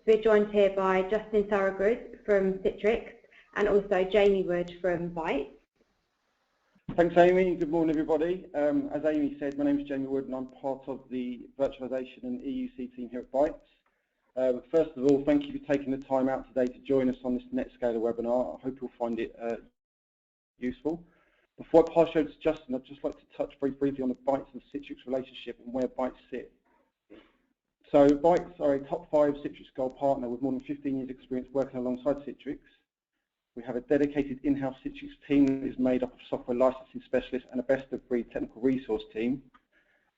We're joined here by Justin Thorogood from Citrix and also Jamie Wood from Bytes. Thanks, Amy. Good morning, everybody. As Amy said, my name is Jamie Wood and I'm part of the virtualization and EUC team here at Bytes. First of all, thank you for taking the time out today to join us on this NetScaler webinar. I hope you'll find it useful. Before I pass you over to Justin, I'd just like to touch very briefly on the Bytes and Citrix relationship and where Bytes sit. So Bytes are a top 5 Citrix Gold partner with more than 15 years experience working alongside Citrix. We have a dedicated in-house Citrix team that is made up of software licensing specialists and a best-of-breed technical resource team.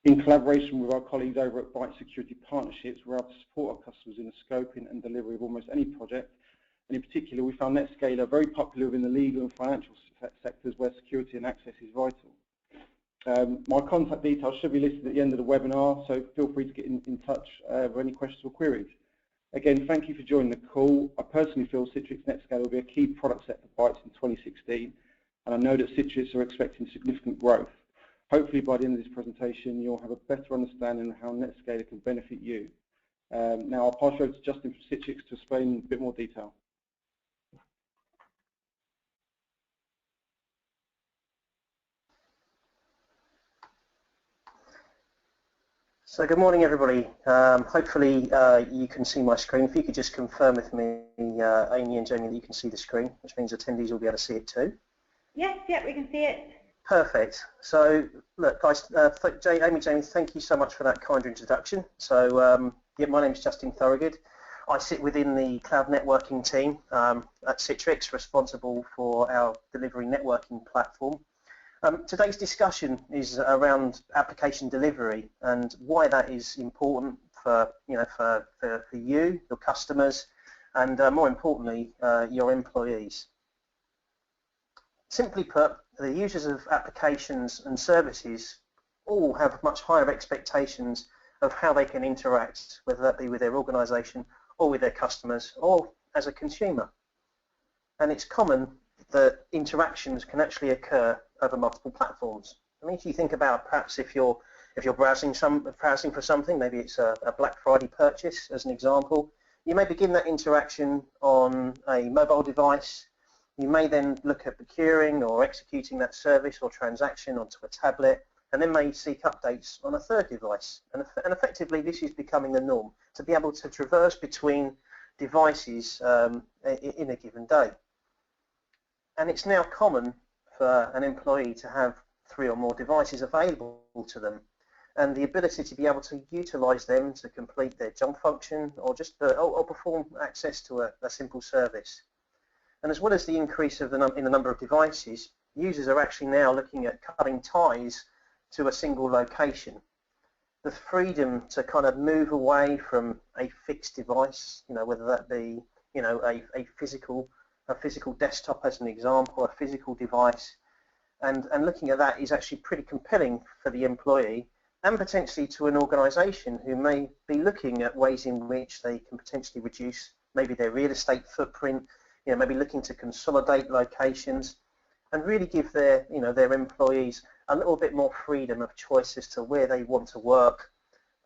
In collaboration with our colleagues over at Bytes Security Partnerships, we're able to support our customers in the scoping and delivery of almost any project. And in particular, we found NetScaler very popular within the legal and financial sectors where security and access is vital. My contact details should be listed at the end of the webinar, so feel free to get in touch with any questions or queries. Again, thank you for joining the call. I personally feel Citrix NetScaler will be a key product set for Bytes in 2016, and I know that Citrix are expecting significant growth. Hopefully by the end of this presentation, you'll have a better understanding of how NetScaler can benefit you. Now I'll pass you over to Justin from Citrix to explain in a bit more detail. So good morning, everybody. Hopefully you can see my screen. If you could just confirm with me, Amy and Jamie, that you can see the screen, which means attendees will be able to see it too. Yes, yeah, we can see it. Perfect. So look, guys, Amy, Jamie, thank you so much for that kind introduction. So yeah, my name is Justin Thorogood. I sit within the cloud networking team at Citrix, responsible for our delivery networking platform. Today's discussion is around application delivery and why that is important for you, your customers, and more importantly, your employees. Simply put, the users of applications and services all have much higher expectations of how they can interact, whether that be with their organisation or with their customers or as a consumer. And it's common that interactions can actually occur over multiple platforms. I mean, if you think about perhaps if you're browsing for something, maybe it's a Black Friday purchase as an example, you may begin that interaction on a mobile device. You may then look at procuring or executing that service or transaction onto a tablet, and then may seek updates on a third device. And effectively, this is becoming the norm, to be able to traverse between devices in a given day. And it's now common for an employee to have 3 or more devices available to them, and the ability to be able to utilize them to complete their job function or just or perform access to a simple service. And as well as the increase of in the number of devices, users are actually now looking at cutting ties to a single location. The freedom to kind of move away from a fixed device, whether that be a physical desktop as an example, a physical device, and looking at that is actually pretty compelling for the employee and potentially to an organisation who may be looking at ways in which they can potentially reduce maybe their real estate footprint, maybe looking to consolidate locations and really give their employees a little bit more freedom of choice as to where they want to work,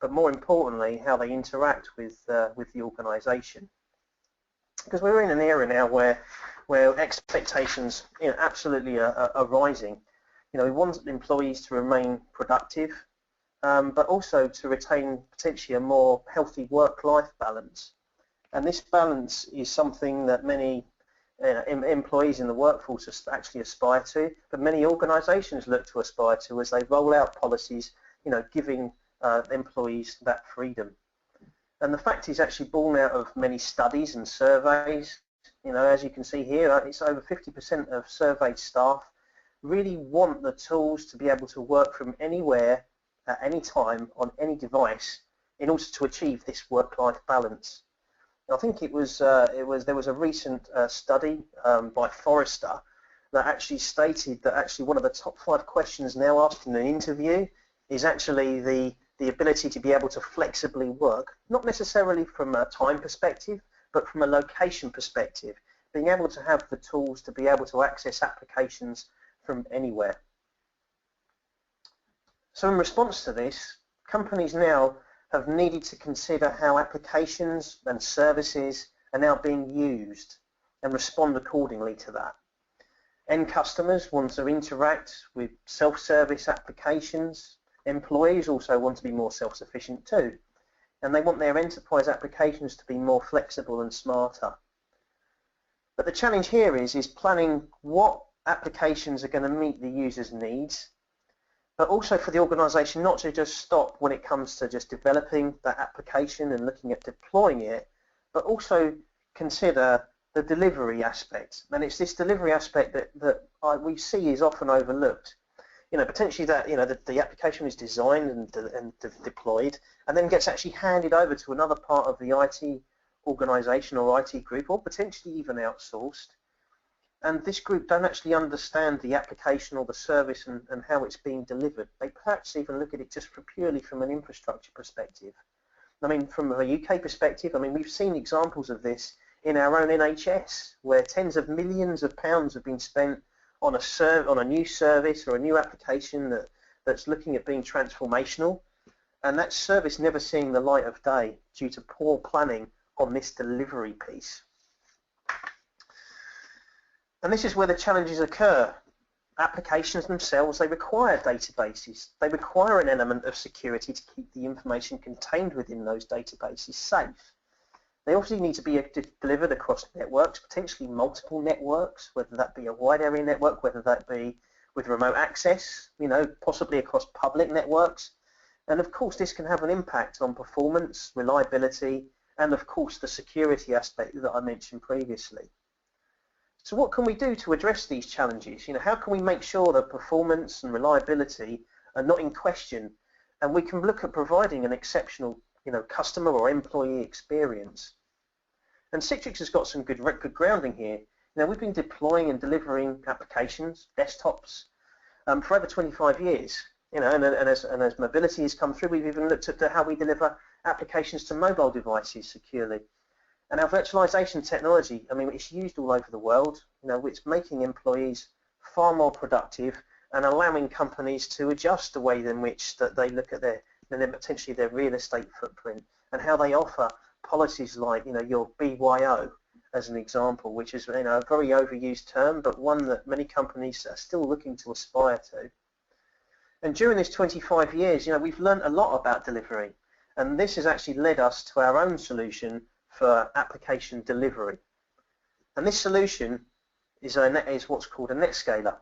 but more importantly how they interact with the organisation. Because we're in an era now where expectations absolutely are rising. We want employees to remain productive, but also to retain potentially a more healthy work-life balance. And this balance is something that many employees in the workforce actually aspire to, but many organisations look to aspire to as they roll out policies, giving employees that freedom. And the fact is actually born out of many studies and surveys. As you can see here, it's over 50% of surveyed staff really want the tools to be able to work from anywhere, at any time, on any device, in order to achieve this work-life balance. I think there was a recent study by Forrester that actually stated that actually one of the top 5 questions now asked in an interview is actually the ability to be able to flexibly work, not necessarily from a time perspective, but from a location perspective, being able to have the tools to be able to access applications from anywhere. So in response to this, companies now have needed to consider how applications and services are now being used and respond accordingly to that. End customers want to interact with self-service applications. Employees also want to be more self-sufficient too, and they want their enterprise applications to be more flexible and smarter. But the challenge here is planning what applications are going to meet the user's needs, but also for the organisation not to just stop when it comes to just developing that application and looking at deploying it, but also consider the delivery aspect. And it's this delivery aspect that we see is often overlooked. Potentially that the application is designed and deployed, and then gets actually handed over to another part of the IT organisation or IT group, or potentially even outsourced. And this group don't actually understand the application or the service and how it's being delivered. They perhaps even look at it just purely from an infrastructure perspective. I mean, from a UK perspective, we've seen examples of this in our own NHS, where tens of millions of pounds have been spent on a new service or a new application that's looking at being transformational, and that service never seeing the light of day due to poor planning on this delivery piece. And this is where the challenges occur. Applications themselves, they require databases. They require an element of security to keep the information contained within those databases safe. They obviously need to be delivered across networks, potentially multiple networks, whether that be a wide area network, whether that be with remote access, possibly across public networks. And of course, this can have an impact on performance, reliability, and of course, the security aspect that I mentioned previously. So what can we do to address these challenges? How can we make sure that performance and reliability are not in question, and we can look at providing an exceptional customer or employee experience? And Citrix has got some good grounding here. We've been deploying and delivering applications, desktops, for over 25 years. And as mobility has come through, we've even looked at how we deliver applications to mobile devices securely. And our virtualization technology, it's used all over the world. It's making employees far more productive and allowing companies to adjust the way in which that they look at potentially their real estate footprint, and how they offer policies like your BYO as an example, which is a very overused term, but one that many companies are still looking to aspire to. And during this 25 years, we've learned a lot about delivery, and this has actually led us to our own solution for application delivery. And this solution is what's called a NetScaler.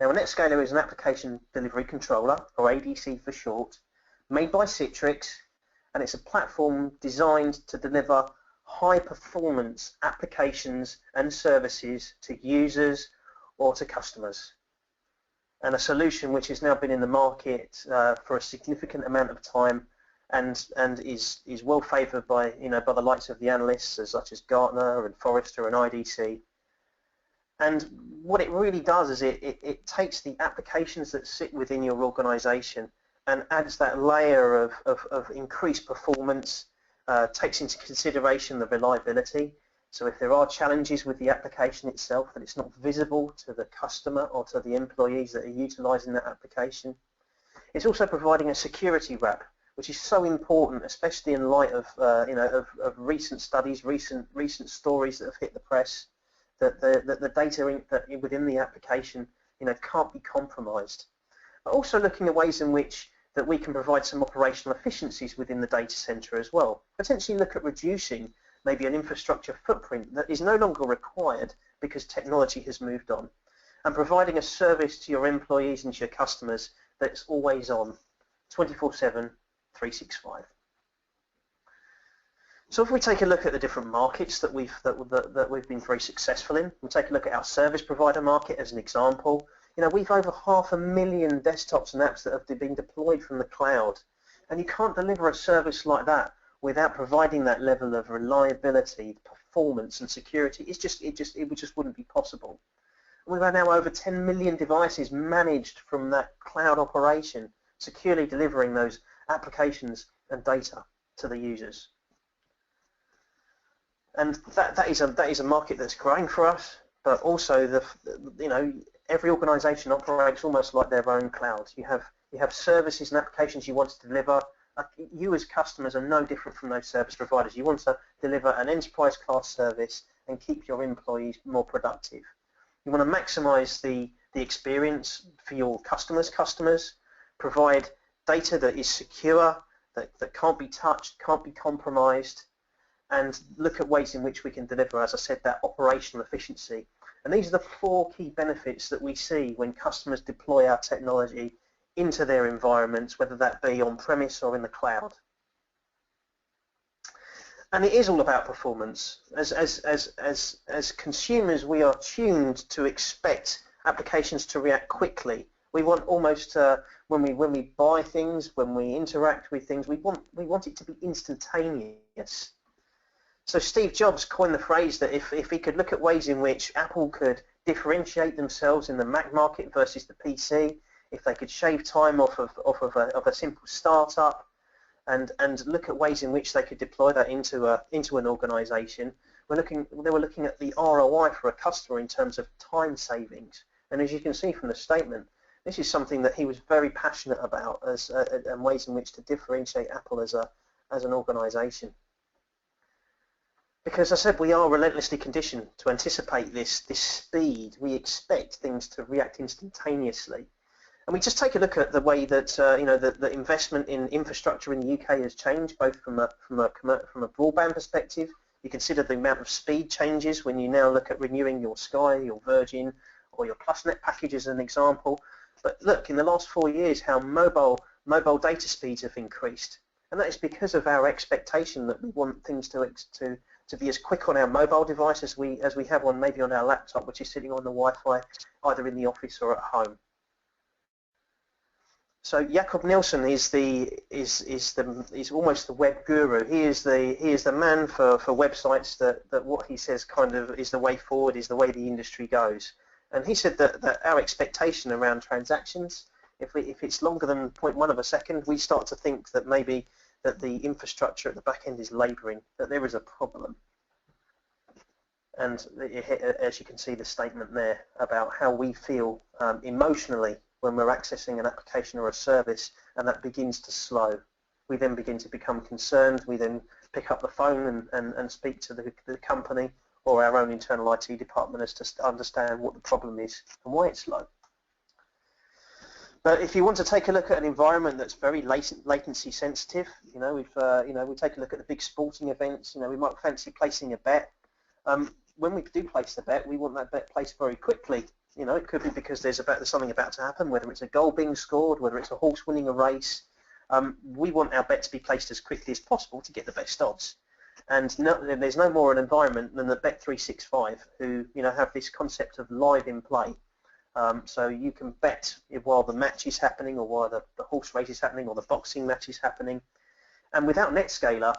Now, a NetScaler is an application delivery controller, or ADC for short, made by Citrix, and it's a platform designed to deliver high-performance applications and services to users or to customers. And a solution which has now been in the market for a significant amount of time, and is well favoured by by the likes of the analysts such as Gartner and Forrester and IDC. And what it really does is it takes the applications that sit within your organisation and adds that layer of increased performance, takes into consideration the reliability. So if there are challenges with the application itself, that it's not visible to the customer or to the employees that are utilising that application. It's also providing a security wrap, which is so important, especially in light of of recent studies, recent stories that have hit the press, that the data within the application can't be compromised. But also looking at ways in which that we can provide some operational efficiencies within the data center as well. Potentially look at reducing maybe an infrastructure footprint that is no longer required because technology has moved on, and providing a service to your employees and to your customers that's always on, 24/7, 365. So if we take a look at the different markets that we've been very successful in, we'll take a look at our service provider market as an example. We've over 500,000 desktops and apps that have been deployed from the cloud, and you can't deliver a service like that without providing that level of reliability, performance, and security. It just wouldn't be possible. We've had now over 10 million devices managed from that cloud operation, securely delivering those applications and data to the users. And that is a market that's growing for us, but also every organisation operates almost like their own cloud. You have services and applications you want to deliver you as customers are no different from those service providers. You want to deliver an enterprise class service and keep your employees more productive. You want to maximize the experience for your customers, provide data that is secure, that can't be touched, can't be compromised, and look at ways in which we can deliver, as I said, that operational efficiency. And these are the 4 key benefits that we see when customers deploy our technology into their environments, whether that be on-premise or in the cloud. And it is all about performance. As consumers, we are tuned to expect applications to react quickly. We want almost when we buy things, when we interact with things, we want it to be instantaneous. So Steve Jobs coined the phrase that if he could look at ways in which Apple could differentiate themselves in the Mac market versus the PC, if they could shave time off of a simple startup, and look at ways in which they could deploy that into an organisation, they were looking at the ROI for a customer in terms of time savings. And as you can see from the statement, this is something that he was very passionate about and ways in which to differentiate Apple as an organisation. Because as I said, we are relentlessly conditioned to anticipate this speed. We expect things to react instantaneously. And we just take a look at the way that the investment in infrastructure in the UK has changed, both from a broadband perspective. You consider the amount of speed changes when you now look at renewing your Sky, your Virgin, or your PlusNet package as an example. But look, in the last 4 years, how mobile data speeds have increased, and that is because of our expectation that we want things to be as quick on our mobile device as we have on maybe on our laptop, which is sitting on the Wi-Fi either in the office or at home. So Jakob Nielsen is almost the web guru. He is the man for websites that what he says kind of is the way forward, is the way the industry goes. And he said that our expectation around transactions, if it's longer than 0.1 of a second, we start to think that maybe that the infrastructure at the back end is labouring, that there is a problem. And as you can see the statement there about how we feel emotionally when we're accessing an application or a service, and that begins to slow. We then begin to become concerned. We then pick up the phone and speak to the company or our own internal IT department as to understand what the problem is and why it's slow. But if you want to take a look at an environment that's very latency sensitive, we take a look at the big sporting events. We might fancy placing a bet. When we do place the bet, we want that bet placed very quickly. It could be because there's something about to happen, whether it's a goal being scored, whether it's a horse winning a race. We want our bet to be placed as quickly as possible to get the best odds. And there's no more an environment than the Bet365, who have this concept of live in play. So you can bet while the match is happening, or while the horse race is happening, or the boxing match is happening. And without NetScaler,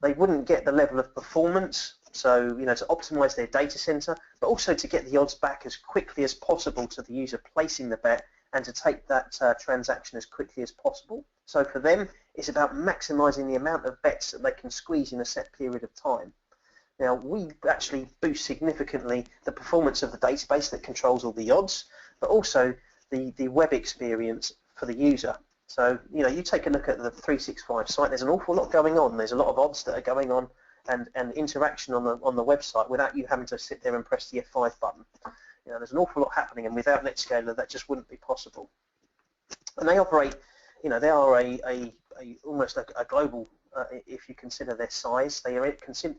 they wouldn't get the level of performance. So to optimize their data center, but also to get the odds back as quickly as possible to the user placing the bet, and to take that transaction as quickly as possible. So for them, it's about maximizing the amount of bets that they can squeeze in a set period of time. Now, we actually boost significantly the performance of the database that controls all the odds, but also the web experience for the user. So, you take a look at the 365 site, there's an awful lot going on. There's a lot of odds that are going on and interaction on the website without you having to sit there and press the F5 button. There's an awful lot happening, and without NetScaler, that just wouldn't be possible. And they operate, they are almost a global, if you consider their size. They are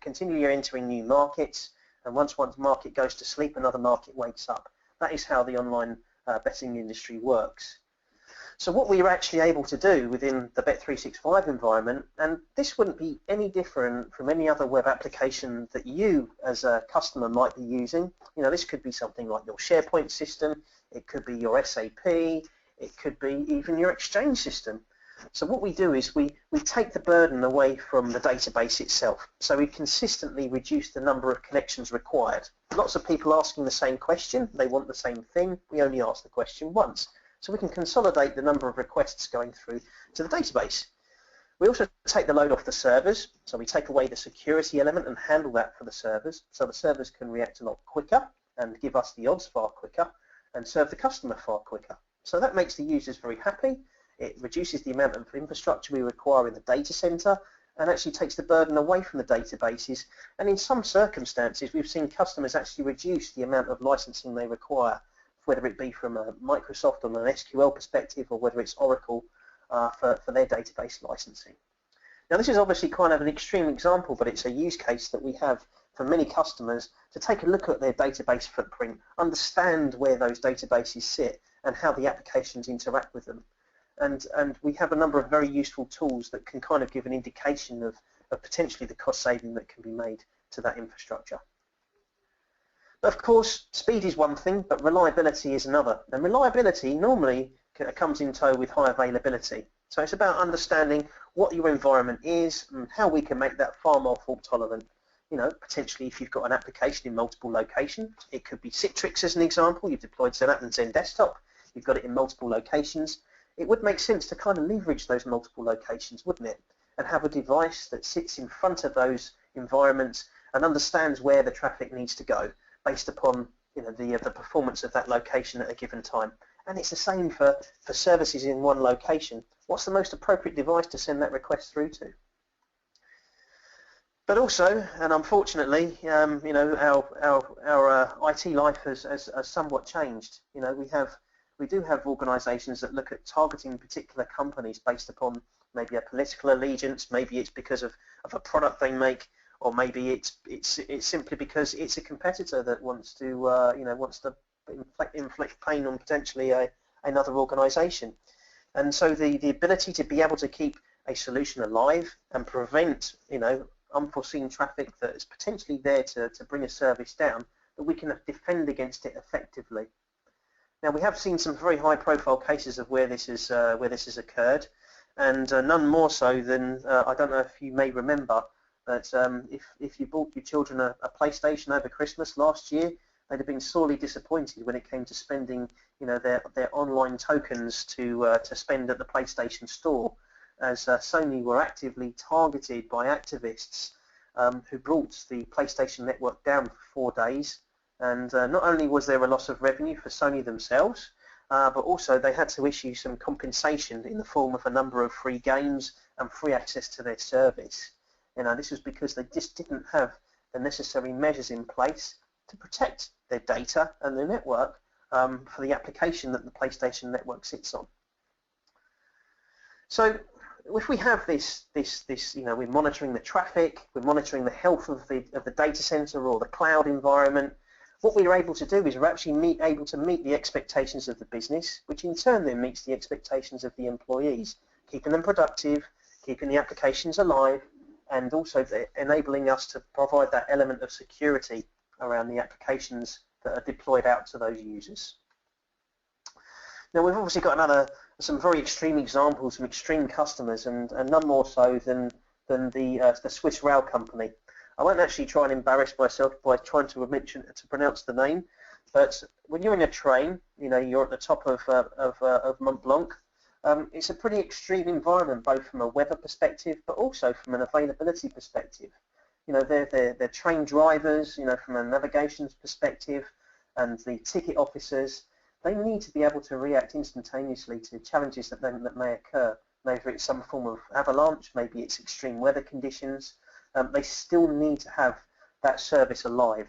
continually entering new markets, and once one market goes to sleep, another market wakes up. That is how the online betting industry works. So what we are actually able to do within the Bet365 environment, and this wouldn't be any different from any other web application that you as a customer might be using. This could be something like your SharePoint system, it could be your SAP, it could be even your Exchange system. So what we do is we take the burden away from the database itself. So we consistently reduce the number of connections required. Lots of people asking the same question, they want the same thing, we only ask the question once. So we can consolidate the number of requests going through to the database. We also take the load off the servers, so we take away the security element and handle that for the servers, so the servers can react a lot quicker and give us the odds far quicker and serve the customer far quicker. So that makes the users very happy. It reduces the amount of infrastructure we require in the data center and actually takes the burden away from the databases. And in some circumstances, we've seen customers actually reduce the amount of licensing they require, whether it be from a Microsoft on an SQL perspective or whether it's Oracle for their database licensing. Now, this is obviously kind of an extreme example, but it's a use case that we have for many customers to take a look at their database footprint, understand where those databases sit and how the applications interact with them. And we have a number of very useful tools that can kind of give an indication of potentially the cost saving that can be made to that infrastructure. But of course, speed is one thing, but reliability is another. And reliability normally comes in tow with high availability. So it's about understanding what your environment is and how we can make that far more fault tolerant. You know, potentially if you've got an application in multiple locations, it could be Citrix as an example. You've deployed Zen and Zen Desktop. You've got it in multiple locations. It would make sense to kind of leverage those multiple locations, wouldn't it? And have a device that sits in front of those environments and understands where the traffic needs to go based upon, you know, the performance of that location at a given time. And it's the same for services in one location. What's the most appropriate device to send that request through to? But also, and unfortunately, you know, our IT life has somewhat changed. You know, we do have organisations that look at targeting particular companies based upon maybe a political allegiance, maybe it's because of a product they make, or maybe it's simply because it's a competitor that wants to wants to inflict pain on potentially another organisation. And so the ability to be able to keep a solution alive and prevent, you know, unforeseen traffic that is potentially there to bring a service down, that we can defend against it effectively. Now, we have seen some very high-profile cases of where this has occurred, and none more so than I don't know if you may remember that if you bought your children a PlayStation over Christmas last year, they'd have been sorely disappointed when it came to spending, you know, their online tokens to spend at the PlayStation Store, as Sony were actively targeted by activists who brought the PlayStation network down for 4 days. And not only was there a loss of revenue for Sony themselves, but also they had to issue some compensation in the form of a number of free games and free access to their service. You know, this was because they just didn't have the necessary measures in place to protect their data and their network for the application that the PlayStation network sits on. So if we have this, you know, we're monitoring the traffic, we're monitoring the health of the data center or the cloud environment, what we're able to do is we're actually able to meet the expectations of the business, which in turn then meets the expectations of the employees, keeping them productive, keeping the applications alive, and also enabling us to provide that element of security around the applications that are deployed out to those users. Now, we've obviously got some very extreme examples, some extreme customers, and none more so than the Swiss rail company. I won't actually try and embarrass myself by trying to pronounce the name, but when you're in a train, you know, you're at the top of Mont Blanc. It's a pretty extreme environment, both from a weather perspective, but also from an availability perspective. You know, they're train drivers, you know, from a navigation perspective, and the ticket officers, they need to be able to react instantaneously to challenges that may occur. Maybe it's some form of avalanche, maybe it's extreme weather conditions. They still need to have that service alive.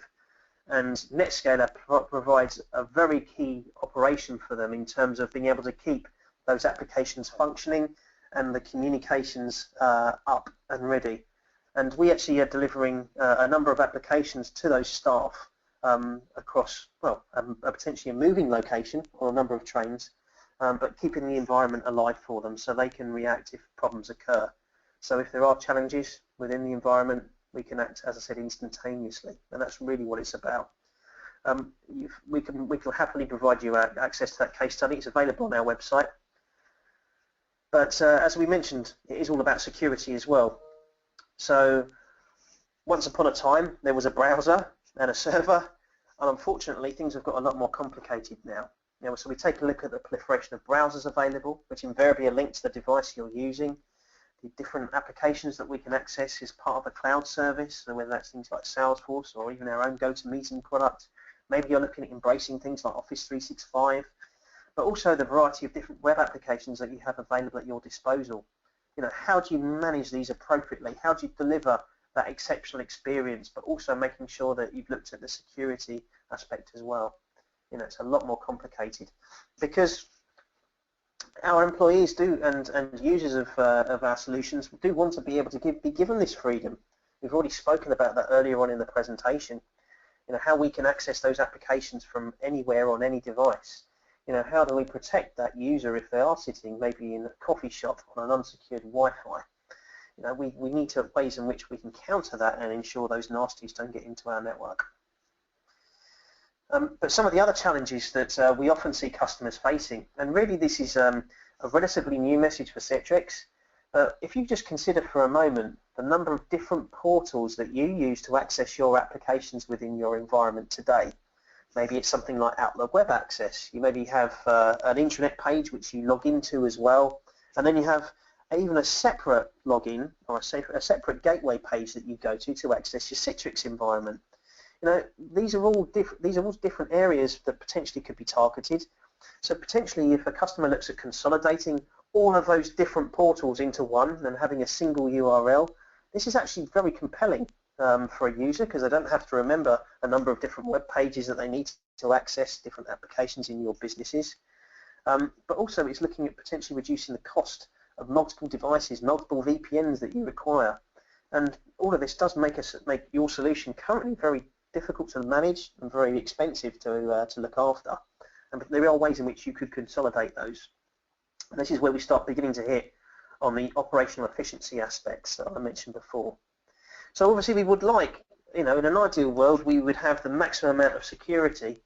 And NetScaler provides a very key operation for them in terms of being able to keep those applications functioning and the communications up and ready. And we actually are delivering a number of applications to those staff across, well, potentially a moving location or a number of trains, but keeping the environment alive for them so they can react if problems occur. So if there are challenges within the environment, we can act, as I said, instantaneously, and that's really what it's about. We can happily provide you access to that case study. It's available on our website. But as we mentioned, it is all about security as well. So once upon a time, there was a browser and a server, and unfortunately, things have got a lot more complicated now. So we take a look at the proliferation of browsers available, which invariably are linked to the device you're using, the different applications that we can access as part of a cloud service, so whether that's things like Salesforce or even our own GoToMeeting product. Maybe you're looking at embracing things like Office 365. but also the variety of different web applications that you have available at your disposal. How do you manage these appropriately? How do you deliver that exceptional experience, but also making sure that you've looked at the security aspect as well? It's a lot more complicated because our employees do, and users of our solutions do want to be able to be given this freedom. We've already spoken about that earlier on in the presentation. How we can access those applications from anywhere on any device. How do we protect that user if they are sitting maybe in a coffee shop on an unsecured Wi-Fi? We need to have ways in which we can counter that and ensure those nasties don't get into our network. But some of the other challenges that we often see customers facing, and really this is a relatively new message for Citrix, if you just consider for a moment the number of different portals that you use to access your applications within your environment today. Maybe it's something like Outlook Web Access. You maybe have an intranet page which you log into as well, and then you have even a separate login or a separate gateway page that you go to access your Citrix environment. These are all different areas that potentially could be targeted. So potentially, if a customer looks at consolidating all of those different portals into one and having a single URL, this is actually very compelling for a user because they don't have to remember a number of different web pages that they need to access different applications in your businesses. But also, it's looking at potentially reducing the cost of multiple devices, multiple VPNs that you require, and all of this does make your solution currently very difficult to manage and very expensive to look after. And there are ways in which you could consolidate those. And this is where we start beginning to hit on the operational efficiency aspects that I mentioned before. So obviously we would like, in an ideal world, we would have the maximum amount of security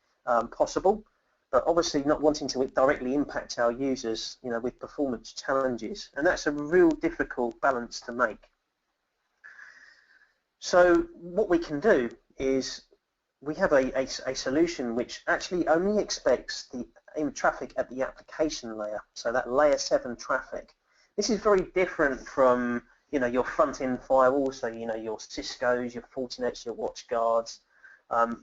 possible, but obviously not wanting to directly impact our users, with performance challenges. And that's a real difficult balance to make. So what we can do is we have a solution which actually only expects the traffic at the application layer, so that layer 7 traffic. This is very different from your front-end firewalls, so your Cisco's, your Fortinets, your WatchGuards,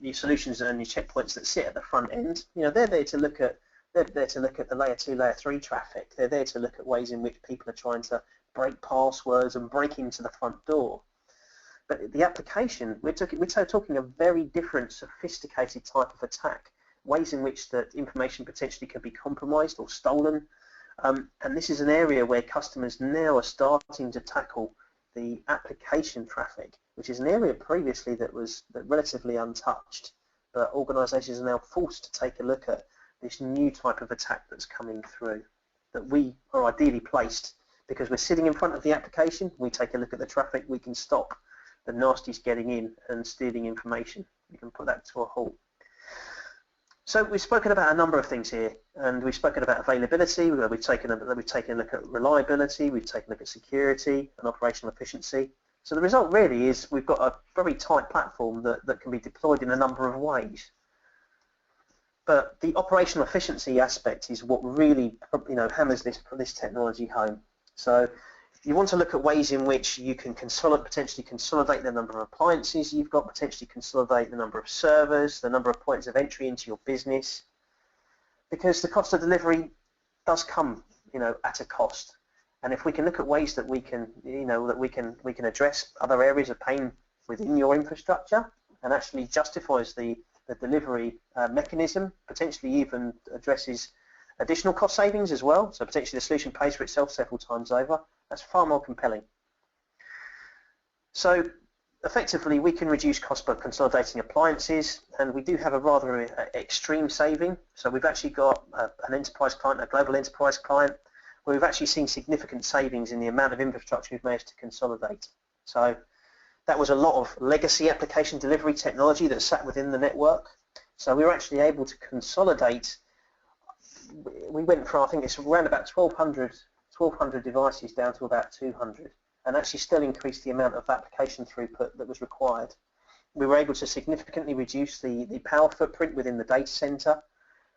your solutions and your checkpoints that sit at the front end. They're there to look at the layer 2, layer 3 traffic. They're there to look at ways in which people are trying to break passwords and break into the front door. But the application, we're talking a very different, sophisticated type of attack, ways in which that information potentially can be compromised or stolen. And this is an area where customers now are starting to tackle the application traffic, which is an area previously that was relatively untouched. But organizations are now forced to take a look at this new type of attack that's coming through, that we are ideally placed because we're sitting in front of the application, we take a look at the traffic, we can stop the nasties getting in and stealing information. We can put that to a halt. So we've spoken about a number of things here, and we've spoken about availability, we've taken a look at reliability, we've taken a look at security and operational efficiency. So the result really is we've got a very tight platform that can be deployed in a number of ways. But the operational efficiency aspect is what really hammers this technology home. So you want to look at ways in which you can potentially consolidate the number of appliances you've got, potentially consolidate the number of servers, the number of points of entry into your business, because the cost of delivery does come, at a cost. And if we can look at ways that we can, we can address other areas of pain within your infrastructure and actually justifies the delivery mechanism, potentially even addresses additional cost savings as well, so potentially the solution pays for itself several times over, that's far more compelling. So effectively we can reduce cost by consolidating appliances, and we do have a rather extreme saving. So we've actually got an enterprise client, a global enterprise client, where we've actually seen significant savings in the amount of infrastructure we've managed to consolidate. So that was a lot of legacy application delivery technology that sat within the network. So we were actually able to consolidate. We went from, I think it's around about 1,200 devices down to about 200, and actually still increased the amount of application throughput that was required. We were able to significantly reduce the power footprint within the data center,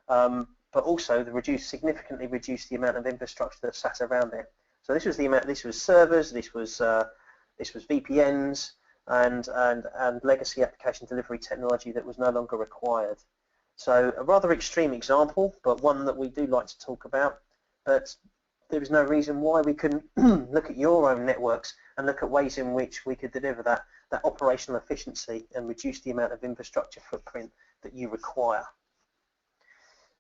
but also significantly reduce the amount of infrastructure that sat around it. So this was the amount. This was servers. This was VPNs and legacy application delivery technology that was no longer required. So a rather extreme example, but one that we do like to talk about. But there is no reason why we couldn't look at your own networks and look at ways in which we could deliver that operational efficiency and reduce the amount of infrastructure footprint that you require.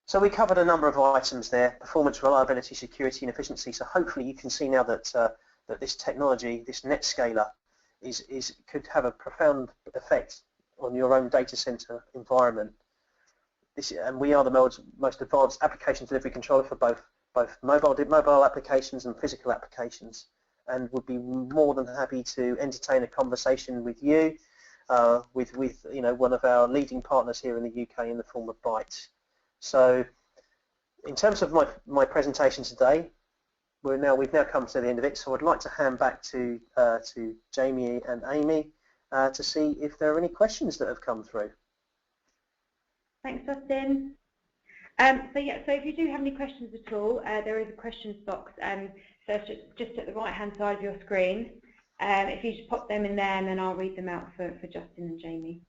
So we covered a number of items there: performance, reliability, security, and efficiency. So hopefully you can see now that that this technology, this NetScaler, could have a profound effect on your own data center environment. And we are the most advanced application delivery controller for both mobile applications and physical applications, and would be more than happy to entertain a conversation with you, with one of our leading partners here in the UK in the form of Bytes. So, in terms of my presentation today, we've now come to the end of it. So I'd like to hand back to Jamie and Amy to see if there are any questions that have come through. Thanks, Justin. So if you do have any questions at all, there is a questions box, so it's just at the right-hand side of your screen. If you just pop them in there, and then I'll read them out for Justin and Jamie.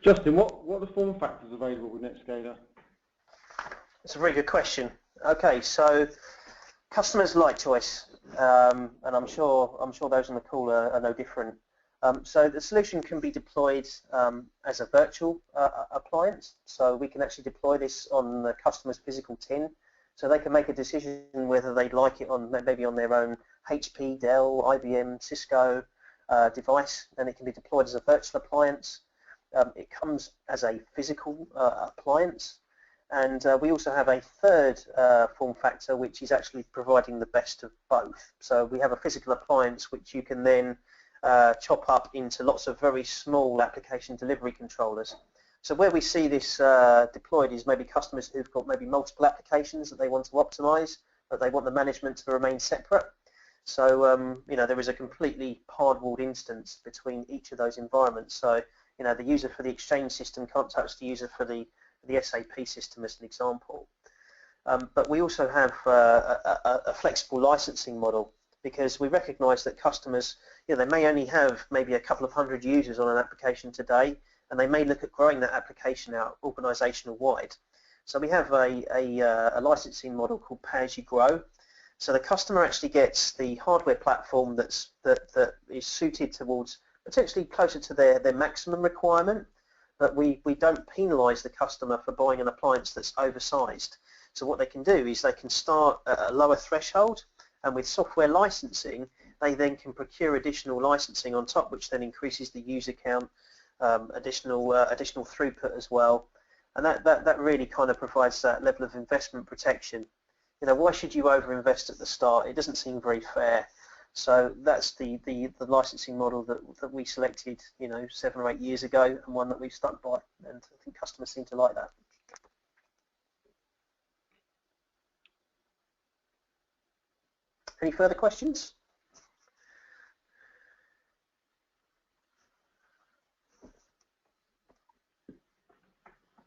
Justin, what are the form factors available with NetScaler? That's a very good question. Okay, so customers like choice, and I'm sure those on the call are no different. So the solution can be deployed as a virtual appliance. So we can actually deploy this on the customer's physical tin. So they can make a decision whether they'd like it on maybe on their own HP, Dell, IBM, Cisco device, and it can be deployed as a virtual appliance. It comes as a physical appliance, and we also have a third form factor, which is actually providing the best of both. So we have a physical appliance which you can then chop up into lots of very small application delivery controllers. So where we see this deployed is maybe customers who've got maybe multiple applications that they want to optimize, but they want the management to remain separate. So there is a completely hardwalled instance between each of those environments. So the user for the Exchange system can't touch the user for the SAP system, as an example. But we also have a flexible licensing model, because we recognise that customers, they may only have maybe a couple of hundred users on an application today, and they may look at growing that application out organisational wide. So we have a licensing model called Pay As You Grow. So the customer actually gets the hardware platform that is suited towards potentially closer to their maximum requirement, but we don't penalise the customer for buying an appliance that's oversized. So what they can do is they can start at a lower threshold, and with software licensing, they then can procure additional licensing on top, which then increases the user count, additional throughput as well, and that really kind of provides that level of investment protection. Why should you overinvest at the start? It doesn't seem very fair. So that's the licensing model that we selected, 7 or 8 years ago, and one that we've stuck by, and I think customers seem to like that. Any further questions?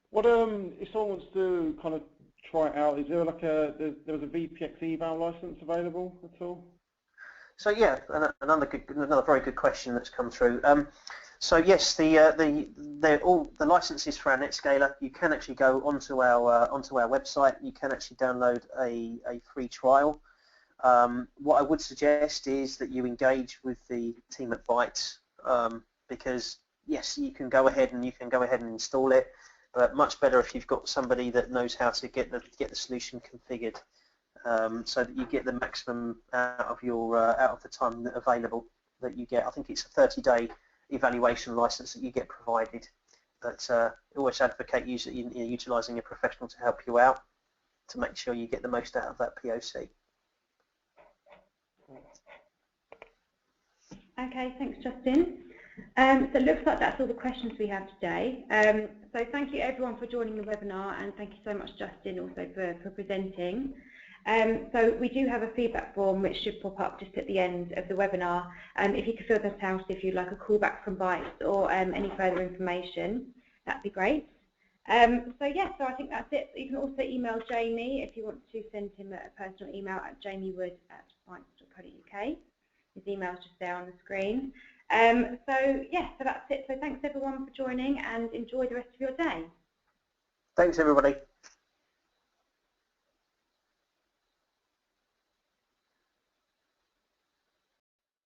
What if someone wants to kind of try it out? Is there there was a VPX eval license available at all? So yeah, another very good question that's come through. So yes, the licenses for our NetScaler, you can actually go onto our website. You can actually download a free trial. What I would suggest is that you engage with the team at Bytes, because yes, you can go ahead and install it, but much better if you've got somebody that knows how to get the solution configured, so that you get the maximum out of the time available that you get. I think it's a 30-day evaluation license that you get provided, but always advocate utilising a professional to help you out to make sure you get the most out of that POC. Okay, thanks, Justin. So it looks like that's all the questions we have today. So thank you everyone for joining the webinar, and thank you so much, Justin, also for presenting. So we do have a feedback form which should pop up just at the end of the webinar. If you could fill that out if you'd like a callback from Bytes or any further information, that'd be great. So I think that's it. You can also email Jamie if you want to send him a personal email at jamiewood@bytes.co.uk. His email is just there on the screen. So that's it. So thanks everyone for joining, and enjoy the rest of your day. Thanks everybody.